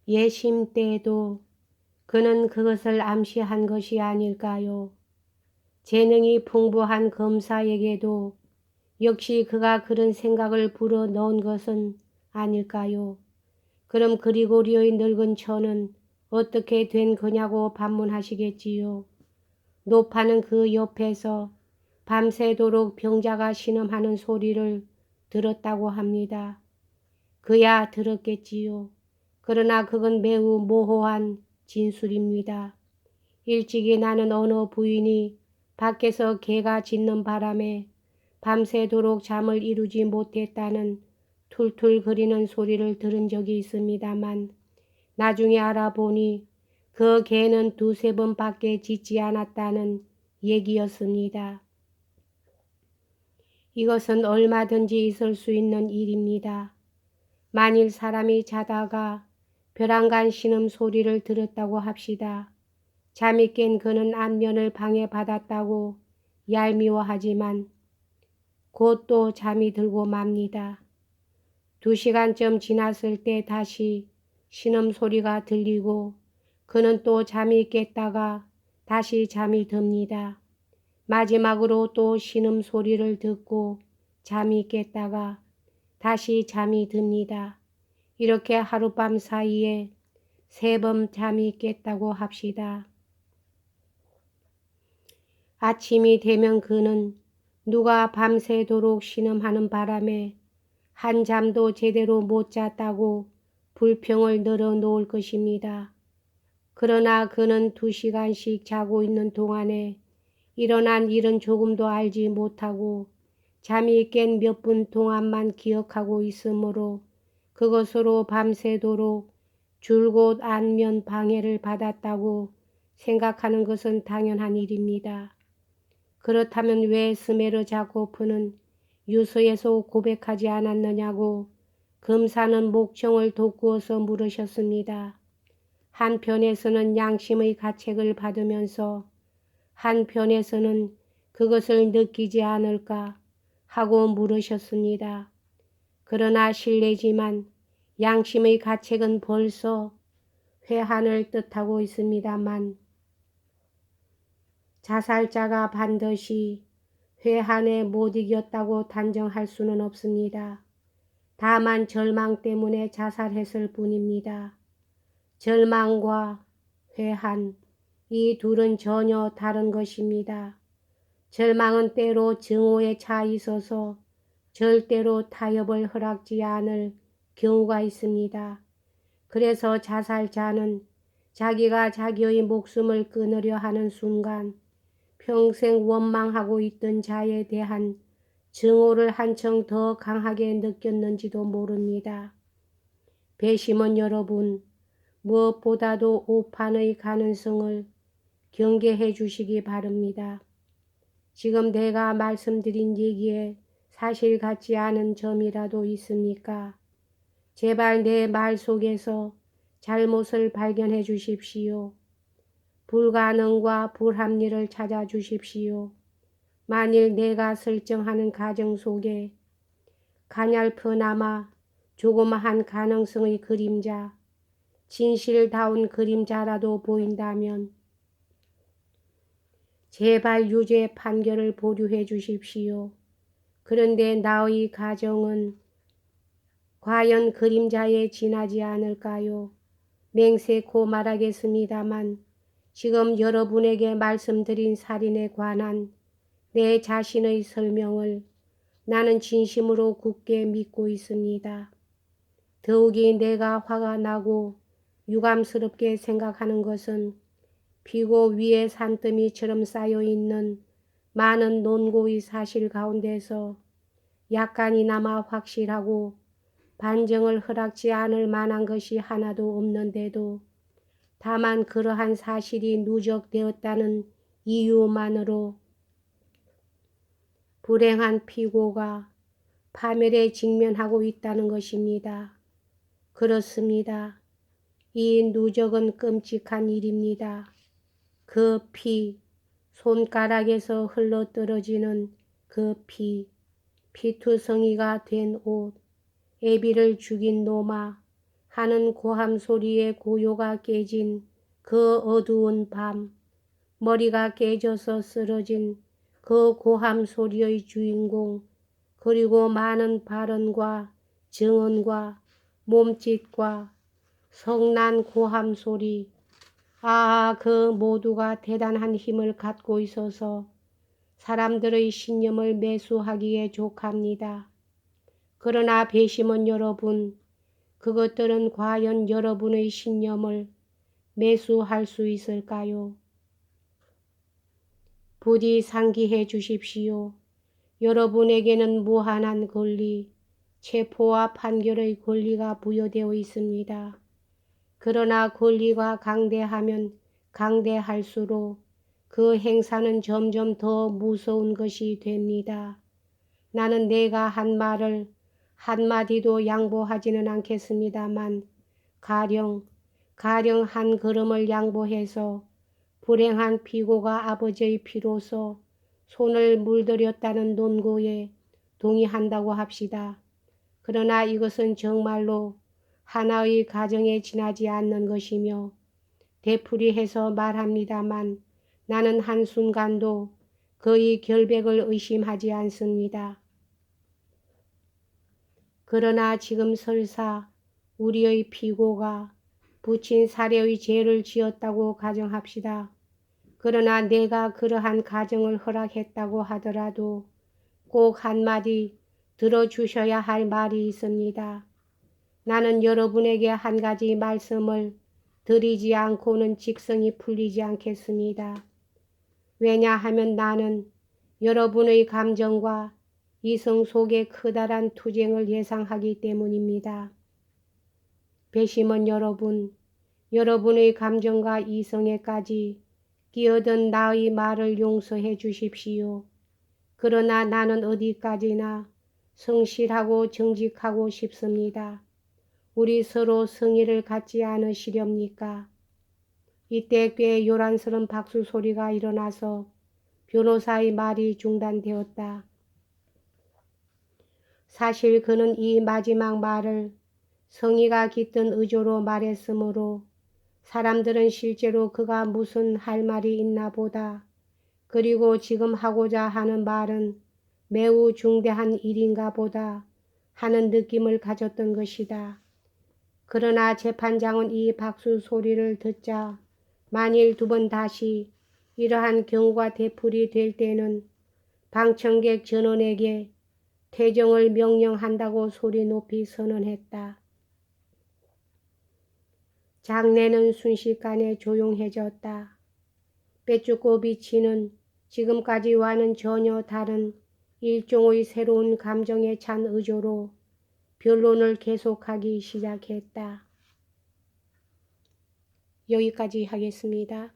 예심 때에도 그는 그것을 암시한 것이 아닐까요? 재능이 풍부한 검사에게도 역시 그가 그런 생각을 불어 넣은 것은 아닐까요? 그럼 그리고리오의 늙은 처는 어떻게 된 거냐고 반문하시겠지요. 노파는 그 옆에서 밤새도록 병자가 신음하는 소리를 들었다고 합니다. 그야 들었겠지요. 그러나 그건 매우 모호한 진술입니다. 일찍이 나는 어느 부인이 밖에서 개가 짖는 바람에 밤새도록 잠을 이루지 못했다는 툴툴거리는 소리를 들은 적이 있습니다만 나중에 알아보니 그 개는 두세 번밖에 짖지 않았다는 얘기였습니다. 이것은 얼마든지 있을 수 있는 일입니다. 만일 사람이 자다가 벼랑간 신음소리를 들었다고 합시다. 잠이 깬 그는 안면을 방해받았다고 얄미워하지만 곧 또 잠이 들고 맙니다. 2시간쯤 지났을 때 다시 신음소리가 들리고 그는 또 잠이 깼다가 다시 잠이 듭니다. 마지막으로 또 신음소리를 듣고 잠이 깼다가 다시 잠이 듭니다. 이렇게 하룻밤 사이에 3번 잠이 깼다고 합시다. 아침이 되면 그는 누가 밤새도록 신음하는 바람에 한잠도 제대로 못 잤다고 불평을 늘어놓을 것입니다. 그러나 그는 2시간씩 자고 있는 동안에 일어난 일은 조금도 알지 못하고 잠이 깬 몇 분 동안만 기억하고 있으므로 그것으로 밤새도록 줄곧 안면 방해를 받았다고 생각하는 것은 당연한 일입니다. 그렇다면 왜 스메르 자코프는 유서에서 고백하지 않았느냐고 검사는 목청을 돋구어서 물으셨습니다. 한편에서는 양심의 가책을 받으면서 한편에서는 그것을 느끼지 않을까 하고 물으셨습니다. 그러나 실례지만 양심의 가책은 벌써 회한을 뜻하고 있습니다만 자살자가 반드시 회한에 못 이겼다고 단정할 수는 없습니다. 다만 절망 때문에 자살했을 뿐입니다. 절망과 회한, 이 둘은 전혀 다른 것입니다. 절망은 때로 증오에 차 있어서 절대로 타협을 허락지 않을 경우가 있습니다. 그래서 자살자는 자기가 자기의 목숨을 끊으려 하는 순간 평생 원망하고 있던 자에 대한 증오를 한층 더 강하게 느꼈는지도 모릅니다. 배심원 여러분, 무엇보다도 오판의 가능성을 경계해 주시기 바랍니다. 지금 내가 말씀드린 얘기에 사실 같지 않은 점이라도 있습니까? 제발 내 말 속에서 잘못을 발견해 주십시오. 불가능과 불합리를 찾아 주십시오. 만일 내가 설정하는 가정 속에 가냘프나마 조그마한 가능성의 그림자, 진실다운 그림자라도 보인다면 제발 유죄 판결을 보류해 주십시오. 그런데 나의 가정은 과연 그림자에 지나지 않을까요? 맹세코 말하겠습니다만 지금 여러분에게 말씀드린 살인에 관한 내 자신의 설명을 나는 진심으로 굳게 믿고 있습니다. 더욱이 내가 화가 나고 유감스럽게 생각하는 것은 피고 위에 산더미처럼 쌓여있는 많은 논고의 사실 가운데서 약간이나마 확실하고 반정을 허락지 않을 만한 것이 하나도 없는데도 다만 그러한 사실이 누적되었다는 이유만으로 불행한 피고가 파멸에 직면하고 있다는 것입니다. 그렇습니다. 이 누적은 끔찍한 일입니다. 그 피, 손가락에서 흘러떨어지는 그 피투성이가 된 옷, 애비를 죽인 노마, 하는 고함 소리에 고요가 깨진 그 어두운 밤, 머리가 깨져서 쓰러진 그 고함 소리의 주인공, 그리고 많은 발언과 증언과 몸짓과 성난 고함 소리, 그 모두가 대단한 힘을 갖고 있어서 사람들의 신념을 매수하기에 족합니다. 그러나 배심원 여러분, 그것들은 과연 여러분의 신념을 매수할 수 있을까요? 부디 상기해 주십시오. 여러분에게는 무한한 권리, 체포와 판결의 권리가 부여되어 있습니다. 그러나 권리가 강대하면 강대할수록 그 행사는 점점 더 무서운 것이 됩니다. 나는 내가 한 말을 한마디도 양보하지는 않겠습니다만 가령 한 걸음을 양보해서 불행한 피고가 아버지의 피로서 손을 물들였다는 논고에 동의한다고 합시다. 그러나 이것은 정말로 하나의 가정에 지나지 않는 것이며 되풀이해서 말합니다만 나는 한순간도 그의 결백을 의심하지 않습니다. 그러나 지금 설사 우리의 피고가 부친 살해의 죄를 지었다고 가정합시다. 그러나 내가 그러한 가정을 허락했다고 하더라도 꼭 한마디 들어주셔야 할 말이 있습니다. 나는 여러분에게 한 가지 말씀을 드리지 않고는 직성이 풀리지 않겠습니다. 왜냐하면 나는 여러분의 감정과 이성 속의 커다란 투쟁을 예상하기 때문입니다. 배심원 여러분, 여러분의 감정과 이성에까지 끼어든 나의 말을 용서해 주십시오. 그러나 나는 어디까지나 성실하고 정직하고 싶습니다. 우리 서로 성의를 갖지 않으시렵니까? 이때 꽤 요란스런 박수 소리가 일어나서 변호사의 말이 중단되었다. 사실 그는 이 마지막 말을 성의가 깃든 의조로 말했으므로 사람들은 실제로 그가 무슨 할 말이 있나 보다. 그리고 지금 하고자 하는 말은 매우 중대한 일인가 보다 하는 느낌을 가졌던 것이다. 그러나 재판장은 이 박수 소리를 듣자 만일 두 번 다시 이러한 경우가 되풀이 될 때는 방청객 전원에게 퇴정을 명령한다고 소리 높이 선언했다. 장내는 순식간에 조용해졌다. 빼죽고 비치는 지금까지와는 전혀 다른 일종의 새로운 감정에 찬 의조로 변론을 계속하기 시작했다. 여기까지 하겠습니다.